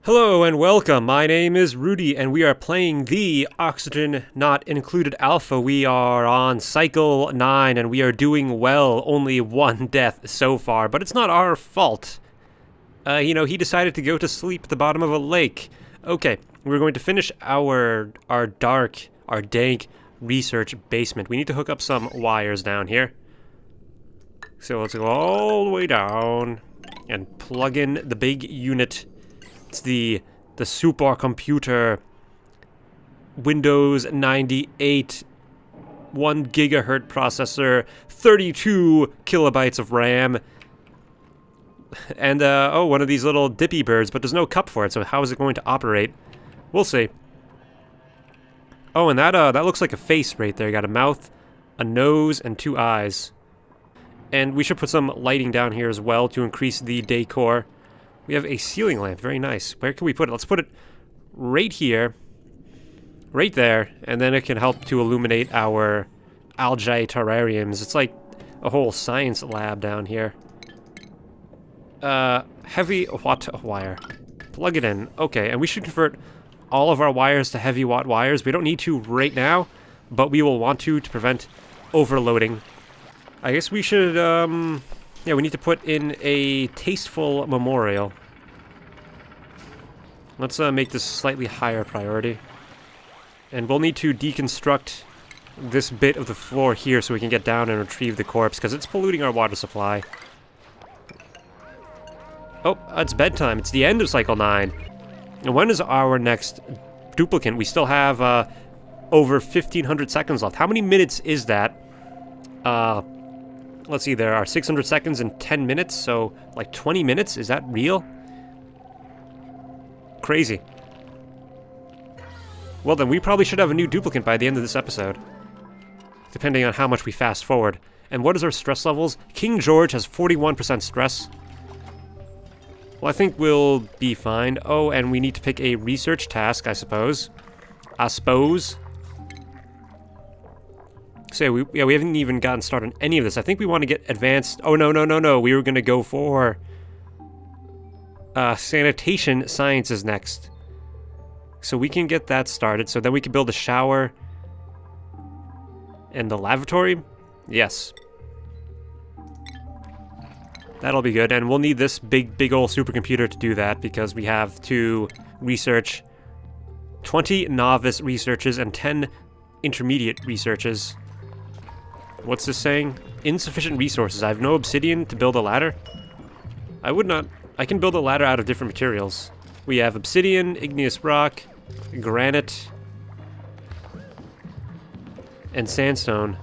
Hello and welcome. My name is Rudy and we are playing the Oxygen Not Included Alpha. We are on cycle 9 and we are doing well. Only one death so far, but it's not our fault. He decided to go to sleep at the bottom of a lake. Okay, we're going to finish our dank research basement. We need to hook up some wires down here. So let's go all the way down and plug in the big unit. It's the supercomputer Windows 98 1 gigahertz processor, 32 kilobytes of RAM, and one of these little dippy birds, but there's no cup for it, so how is it going to operate? We'll see. Oh, and that looks like a face right there. You got a mouth, a nose, and 2 eyes. And we should put some lighting down here as well to increase the decor. We have a ceiling lamp, very nice. Where can we put it? Let's put it right here, right there, and then it can help to illuminate our algae terrariums. It's like a whole science lab down here. Heavy watt wire. Plug it in. Okay, and we should convert all of our wires to heavy watt wires. We don't need to right now, but we will want to prevent overloading. I guess we should, yeah, we need to put in a tasteful memorial. Let's make this slightly higher priority. And we'll need to deconstruct this bit of the floor here so we can get down and retrieve the corpse, because it's polluting our water supply. Oh, it's bedtime. It's the end of Cycle 9. And when is our next duplicant? We still have over 1,500 seconds left. How many minutes is that? Let's see, there are 600 seconds and 10 minutes, so like 20 minutes? Is that real? Crazy. Well then, we probably should have a new duplicant by the end of this episode. Depending on how much we fast forward. And what is our stress levels? King George has 41% stress. Well, I think we'll be fine. Oh, and we need to pick a research task, I suppose. So we haven't even gotten started on any of this. I think we want to get advanced. Oh, no. We were going to go for sanitation sciences next. So we can get that started. So then we can build a shower and the lavatory. Yes. That'll be good. And we'll need this big old supercomputer to do that, because we have to research 20 novice researches and 10 intermediate researches. What's this saying? Insufficient resources. I have no obsidian to build a ladder. I can build a ladder out of different materials. We have obsidian, igneous rock, granite, and sandstone.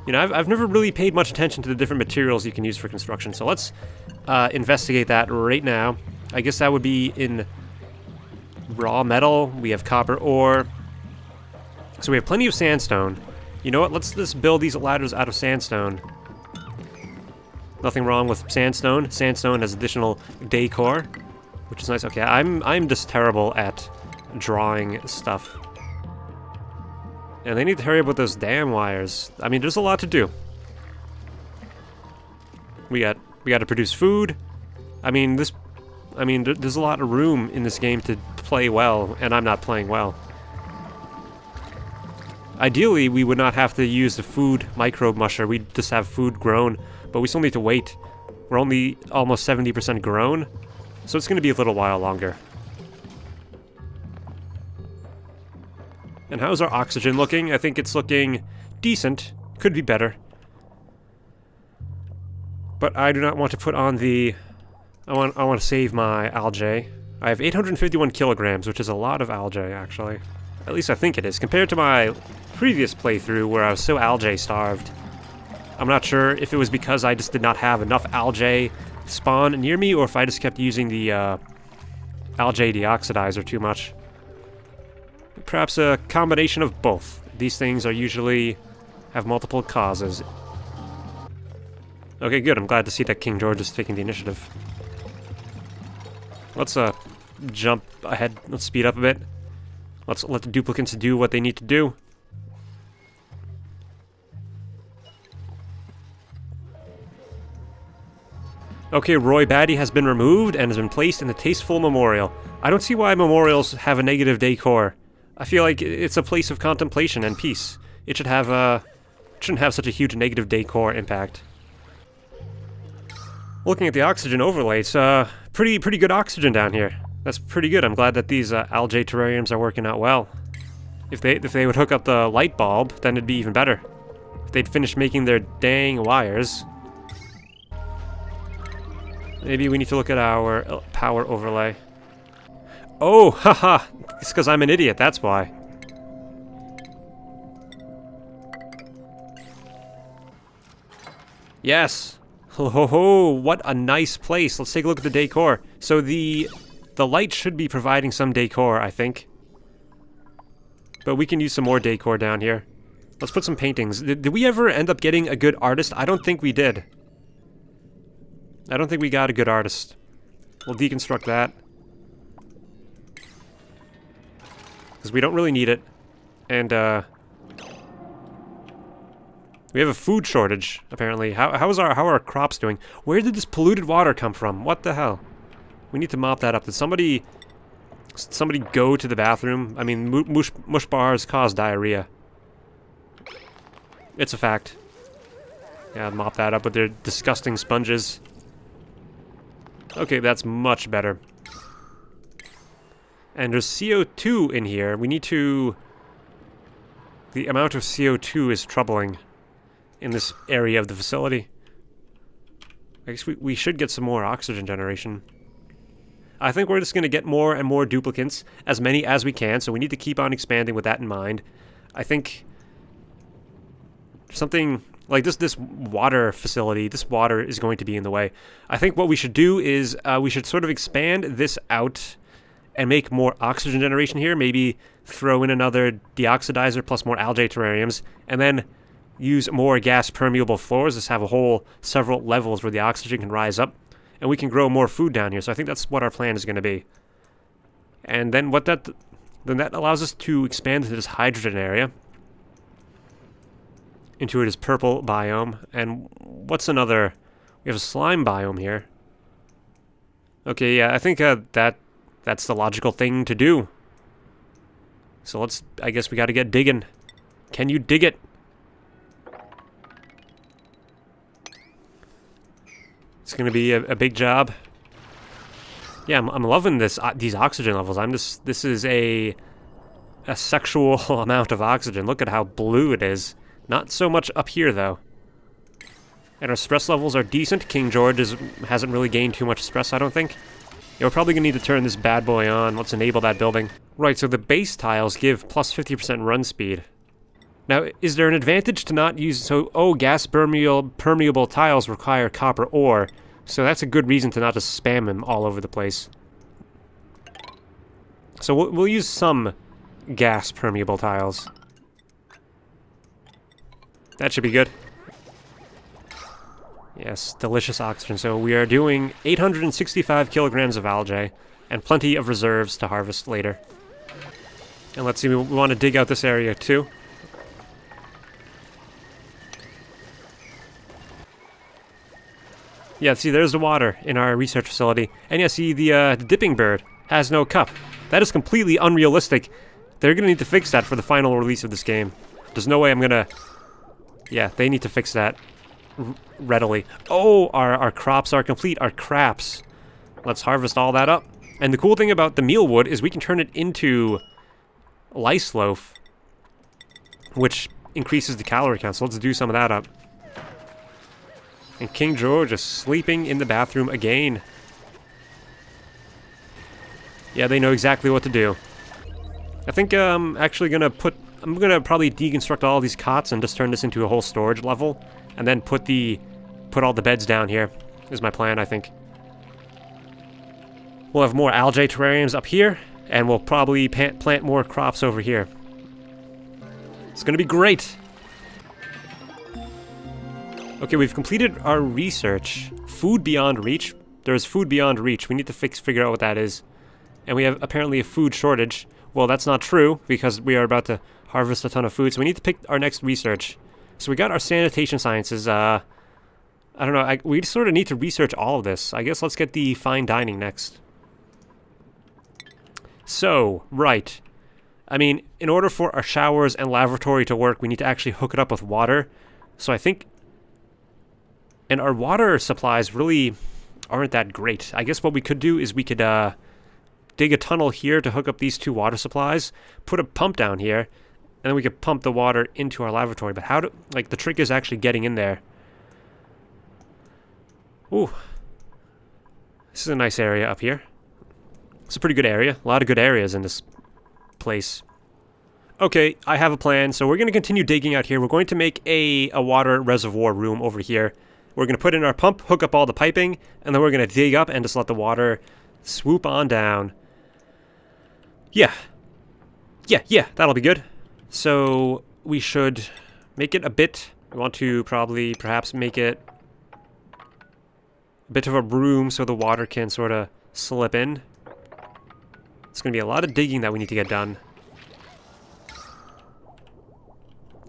You know, I've never really paid much attention to the different materials you can use for construction, so let's investigate that right now. I guess that would be in raw metal. We have copper ore. So we have plenty of sandstone. You know what? Let's just build these ladders out of sandstone. Nothing wrong with sandstone. Sandstone has additional decor, which is nice. Okay, I'm just terrible at drawing stuff. And they need to hurry up with those damn wires. I mean, there's a lot to do. We got to produce food. There's a lot of room in this game to play well, and I'm not playing well. Ideally, we would not have to use the food microbe musher. We'd just have food grown, but we still need to wait. We're only almost 70% grown, so it's going to be a little while longer. And how's our oxygen looking? I think it's looking decent. Could be better. But I do not want to put on the... I want to save my algae. I have 851 kilograms, which is a lot of algae, actually. At least I think it is, compared to my previous playthrough where I was so algae starved. I'm not sure if it was because I just did not have enough algae spawn near me, or if I just kept using the algae deoxidizer too much. Perhaps a combination of both. These things are usually have multiple causes. Okay, good. I'm glad to see that King George is taking the initiative. Let's jump ahead. Let's speed up a bit. Let's let the duplicants do what they need to do. Okay, Roy Batty has been removed and has been placed in the tasteful memorial. I don't see why memorials have a negative decor. I feel like it's a place of contemplation and peace. It should have shouldn't have such a huge negative decor impact. Looking at the oxygen overlay, it's pretty good oxygen down here. That's pretty good. I'm glad that these algae terrariums are working out well. If they would hook up the light bulb, then it'd be even better. If they'd finish making their dang wires. Maybe we need to look at our power overlay. Oh, haha! It's because I'm an idiot, that's why. Yes! Ho ho ho! What a nice place! Let's take a look at the decor. So the light should be providing some decor, I think. But we can use some more decor down here. Let's put some paintings. Did we ever end up getting a good artist? I don't think we did. I don't think we got a good artist. We'll deconstruct that. Because we don't really need it. And, we have a food shortage, apparently. How are our crops doing? Where did this polluted water come from? What the hell? We need to mop that up. Did somebody go to the bathroom? I mean, mush bars cause diarrhea. It's a fact. Yeah, mop that up with their disgusting sponges. Okay, that's much better. And there's CO2 in here. We need to... The amount of CO2 is troubling in this area of the facility. I guess we should get some more oxygen generation. I think we're just going to get more and more duplicants, as many as we can, so we need to keep on expanding with that in mind. I think something like this water facility, this water is going to be in the way. I think what we should do is we should sort of expand this out and make more oxygen generation here. Maybe throw in another deoxidizer plus more algae terrariums, and then use more gas permeable floors. Just have a whole several levels where the oxygen can rise up, and we can grow more food down here. So I think that's what our plan is going to be. And then that allows us to expand into this hydrogen area, into this purple biome. And what's another? We have a slime biome here. Okay, yeah, I think that's the logical thing to do. So I guess we got to get digging. Can you dig it? It's gonna be a big job. Yeah, I'm loving these oxygen levels. This is a sexual amount of oxygen. Look at how blue it is. Not so much up here though. And our stress levels are decent. King George hasn't really gained too much stress, I don't think. Yeah, we're probably gonna need to turn this bad boy on. Let's enable that building. Right, so the base tiles give plus 50% run speed. Now, is there an advantage to not use... gas permeable tiles require copper ore. So that's a good reason to not just spam them all over the place. So we'll use some gas permeable tiles. That should be good. Yes, delicious oxygen. So we are doing 865 kilograms of algae and plenty of reserves to harvest later. And let's see, we want to dig out this area too. Yeah, see, there's the water in our research facility. And yeah, see, the dipping bird has no cup. That is completely unrealistic. They're going to need to fix that for the final release of this game. There's no way I'm going to... Yeah, they need to fix that readily. Oh, our crops are complete. Our craps. Let's harvest all that up. And the cool thing about the mealwood is we can turn it into lice loaf, which increases the calorie count. So let's do some of that up. And King George is sleeping in the bathroom again. Yeah, they know exactly what to do. I think I'm actually gonna probably deconstruct all these cots and just turn this into a whole storage level, and then put all the beds down here. Is my plan, I think. We'll have more algae terrariums up here, and we'll probably plant more crops over here. It's gonna be great. Okay, we've completed our research. Food beyond reach. There's food beyond reach. We need to figure out what that is. And we have apparently a food shortage. Well, that's not true, because we are about to harvest a ton of food, so we need to pick our next research. So we got our sanitation sciences. I don't know. We sort of need to research all of this. I guess let's get the fine dining next. So, right. I mean, in order for our showers and lavatory to work, we need to actually hook it up with water. So I think... And our water supplies really aren't that great. I guess what we could do is we could dig a tunnel here to hook up these two water supplies, put a pump down here, and then we could pump the water into our lavatory. But how do... Like, the trick is actually getting in there. Ooh. This is a nice area up here. It's a pretty good area. A lot of good areas in this place. Okay, I have a plan. So we're going to continue digging out here. We're going to make a water reservoir room over here. We're going to put in our pump, hook up all the piping, and then we're going to dig up and just let the water swoop on down. Yeah. Yeah, that'll be good. So we should make it a bit... We want to perhaps make it a bit of a room so the water can sort of slip in. It's going to be a lot of digging that we need to get done.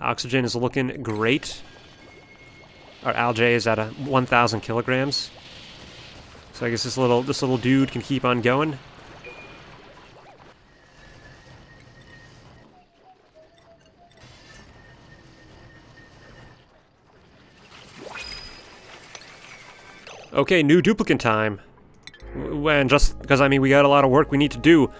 Oxygen is looking great. Our algae is at 1,000 kilograms. So I guess this little dude can keep on going. Okay, new duplicant time. And just because, I mean, we got a lot of work we need to do.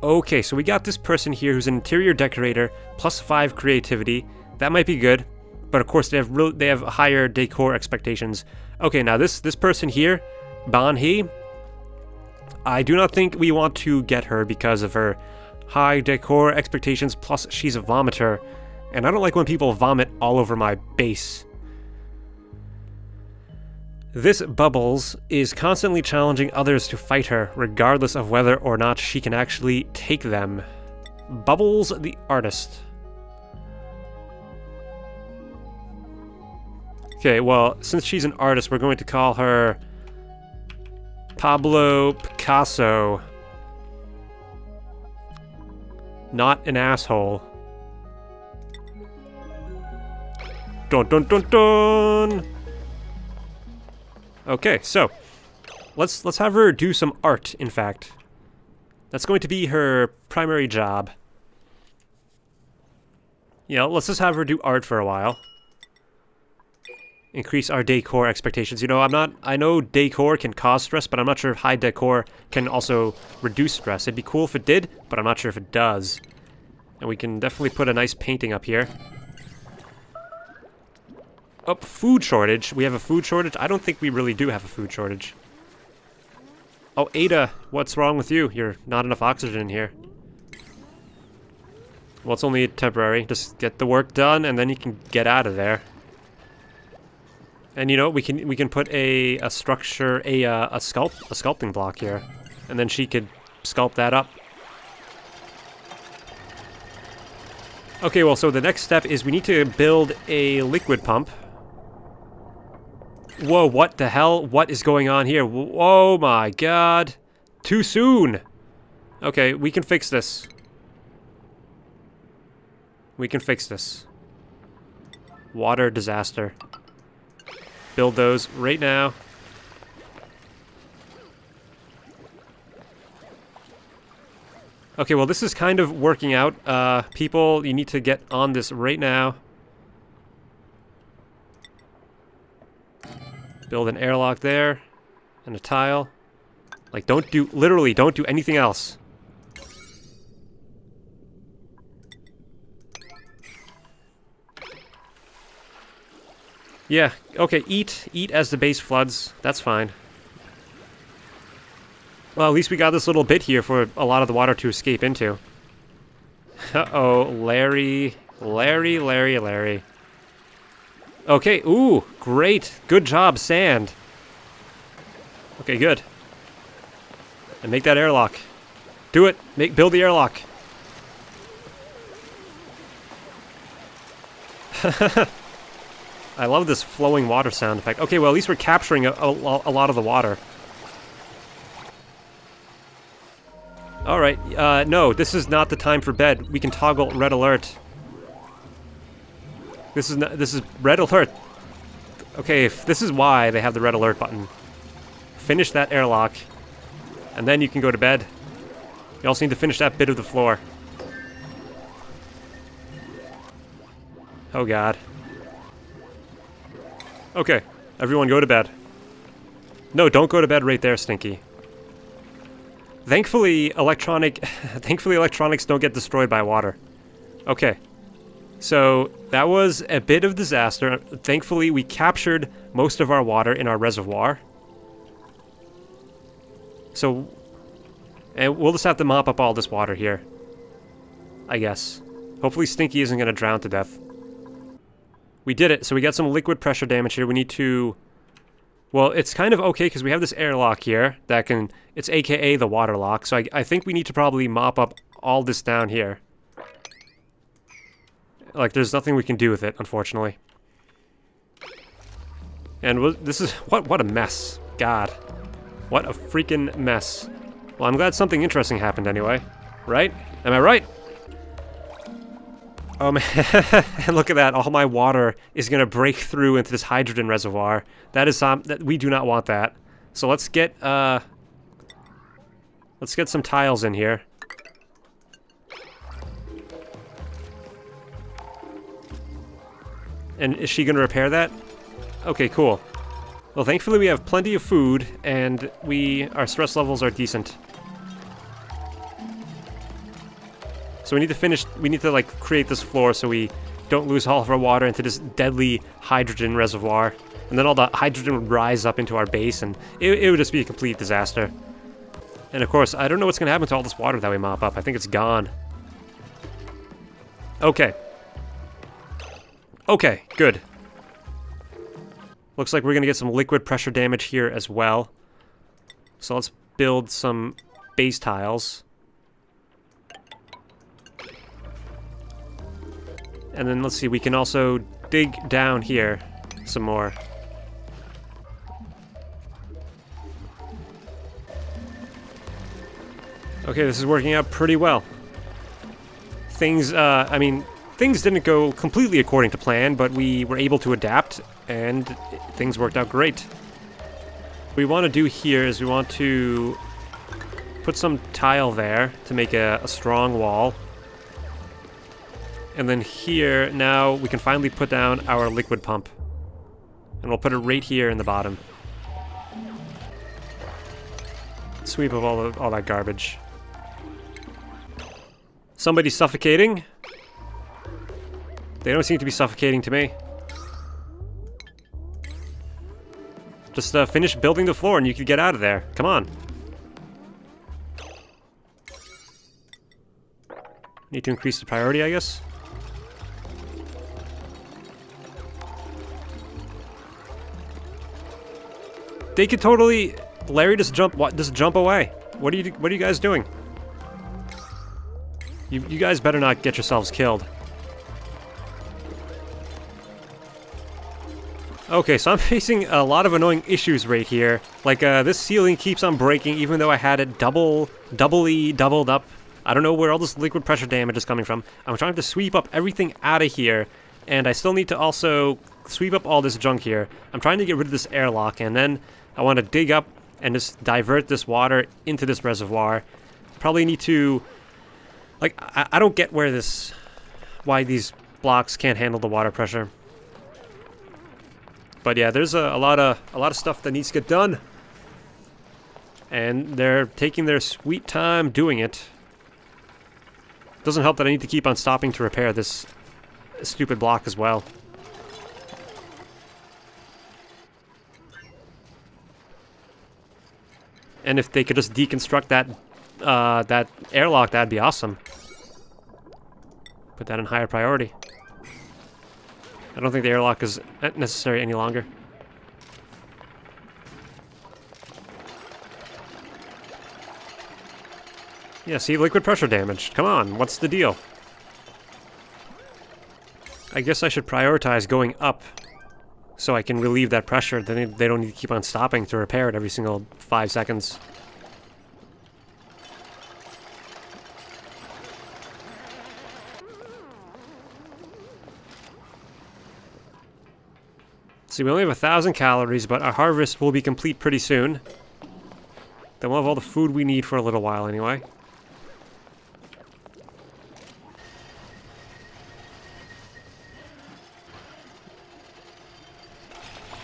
Okay, so we got this person here who's an interior decorator, +5 creativity. That might be good, but of course they have higher decor expectations. Okay, now this person here, Ban Hee, I do not think we want to get her because of her high decor expectations, plus she's a vomiter, and I don't like when people vomit all over my base. This Bubbles is constantly challenging others to fight her, regardless of whether or not she can actually take them. Bubbles the artist. Okay, well, since she's an artist, we're going to call her Pablo Picasso. Not an asshole. Dun dun dun dun! Okay, so let's have her do some art, in fact. That's going to be her primary job. Yeah, let's just have her do art for a while. Increase our decor expectations. You know, I know decor can cause stress, but I'm not sure if high decor can also reduce stress. It'd be cool if it did, but I'm not sure if it does. And we can definitely put a nice painting up here. Oh, food shortage. We have a food shortage? I don't think we really do have a food shortage. Oh, Ada, what's wrong with you? You're not enough oxygen in here. Well, it's only temporary. Just get the work done, and then you can get out of there. And you know, we can put a structure, a sculpting block here, and then she could sculpt that up. Okay, well, so the next step is we need to build a liquid pump. Whoa, what the hell? What is going on here? Oh my god. Too soon. Okay, we can fix this. We can fix this. Water disaster. Build those right now. Okay, well, this is kind of working out. People, you need to get on this right now. Build an airlock there. And a tile. Like, literally, don't do anything else. Yeah, okay, eat as the base floods. That's fine. Well, at least we got this little bit here for a lot of the water to escape into. Uh-oh, Larry. Okay, ooh, great. Good job, sand. Okay, good. And make that airlock. Do it. Build the airlock. I love this flowing water sound effect. Okay, well, at least we're capturing a lot of the water. Alright, no, this is not the time for bed. We can toggle red alert. This is red alert. Okay, if this is why they have the red alert button. Finish that airlock, and then you can go to bed. You also need to finish that bit of the floor. Oh god. Okay, everyone go to bed. No, don't go to bed right there, Stinky. Thankfully, electronics don't get destroyed by water. Okay. So, that was a bit of disaster. Thankfully, we captured most of our water in our reservoir. So, and we'll just have to mop up all this water here. I guess. Hopefully Stinky isn't going to drown to death. We did it, so we got some liquid pressure damage here. We need to... Well, it's kind of okay because we have this airlock here that can... It's aka the water lock, so I think we need to probably mop up all this down here. Like, there's nothing we can do with it, unfortunately. And this is... What a mess. God. What a freaking mess. Well, I'm glad something interesting happened anyway. Right? Am I right? Oh man, and look at that. All my water is going to break through into this hydrogen reservoir. That is that we do not want that. So let's get some tiles in here. And is she going to repair that? Okay, cool. Well, thankfully we have plenty of food, and our stress levels are decent. So we need to like create this floor so we don't lose all of our water into this deadly hydrogen reservoir. And then all the hydrogen would rise up into our base, and it would just be a complete disaster. And of course, I don't know what's going to happen to all this water that we mop up. I think it's gone. Okay. Okay, good. Looks like we're going to get some liquid pressure damage here as well. So let's build some base tiles. And then let's see, we can also dig down here some more. Okay, this is working out pretty well. Things didn't go completely according to plan, but we were able to adapt, and things worked out great. What we want to do here is we want to put some tile there to make a strong wall. And then here, now we can finally put down our liquid pump. And we'll put it right here in the bottom. Sweep of all that garbage. Somebody's suffocating. They don't seem to be suffocating to me. Just finish building the floor and you can get out of there. Come on. Need to increase the priority, I guess. They could totally... Larry, just jump away. What are you guys doing? You guys better not get yourselves killed. Okay, so I'm facing a lot of annoying issues right here. Like, this ceiling keeps on breaking even though I had it doubly doubled up. I don't know where all this liquid pressure damage is coming from. I'm trying to sweep up everything out of here, and I still need to also sweep up all this junk here. I'm trying to get rid of this airlock, and then I want to dig up and just divert this water into this reservoir. Probably need to... Like, I don't get why these blocks can't handle the water pressure. But yeah, there's a lot of stuff that needs to get done. And they're taking their sweet time doing it. Doesn't help that I need to keep on stopping to repair this stupid block as well. And if they could just deconstruct that airlock, that'd be awesome. Put that in higher priority. I don't think the airlock is necessary any longer. Yeah, see, liquid pressure damage. Come on, what's the deal? I guess I should prioritize going up so I can relieve that pressure. Then they don't need to keep on stopping to repair it every single 5 seconds. See, we only have 1,000 calories, but our harvest will be complete pretty soon. Then we'll have all the food we need for a little while anyway.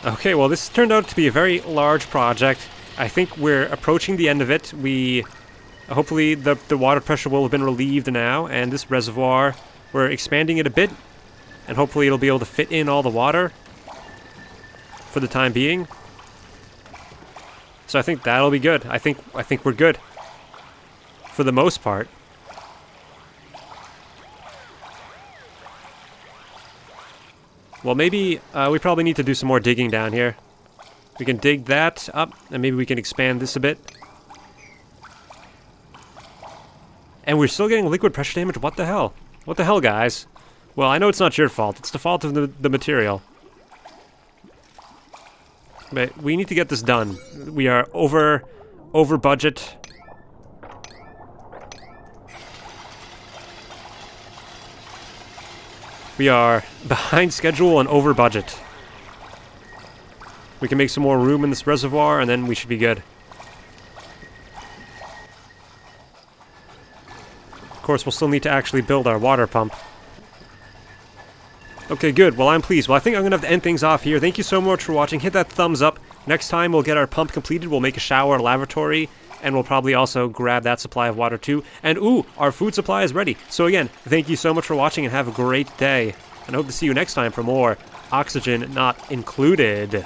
Okay, well this turned out to be a very large project. I think we're approaching the end of it. Hopefully the water pressure will have been relieved now, and this reservoir, we're expanding it a bit, and hopefully it'll be able to fit in all the water for the time being. So I think that'll be good. I think we're good for the most part. Well, maybe we probably need to do some more digging down here. We can dig that up, and maybe we can expand this a bit. And we're still getting liquid pressure damage? What the hell? What the hell, guys? Well, I know it's not your fault. It's the fault of the material. But we need to get this done. We are over budget. We are behind schedule and over budget. We can make some more room in this reservoir, and then we should be good. Of course, we'll still need to actually build our water pump. Okay, good. Well, I'm pleased. Well, I think I'm going to have to end things off here. Thank you so much for watching. Hit that thumbs up. Next time, we'll get our pump completed. We'll make a shower lavatory, and we'll probably also grab that supply of water too. And ooh, our food supply is ready. So again, thank you so much for watching, and have a great day. And I hope to see you next time for more Oxygen Not Included.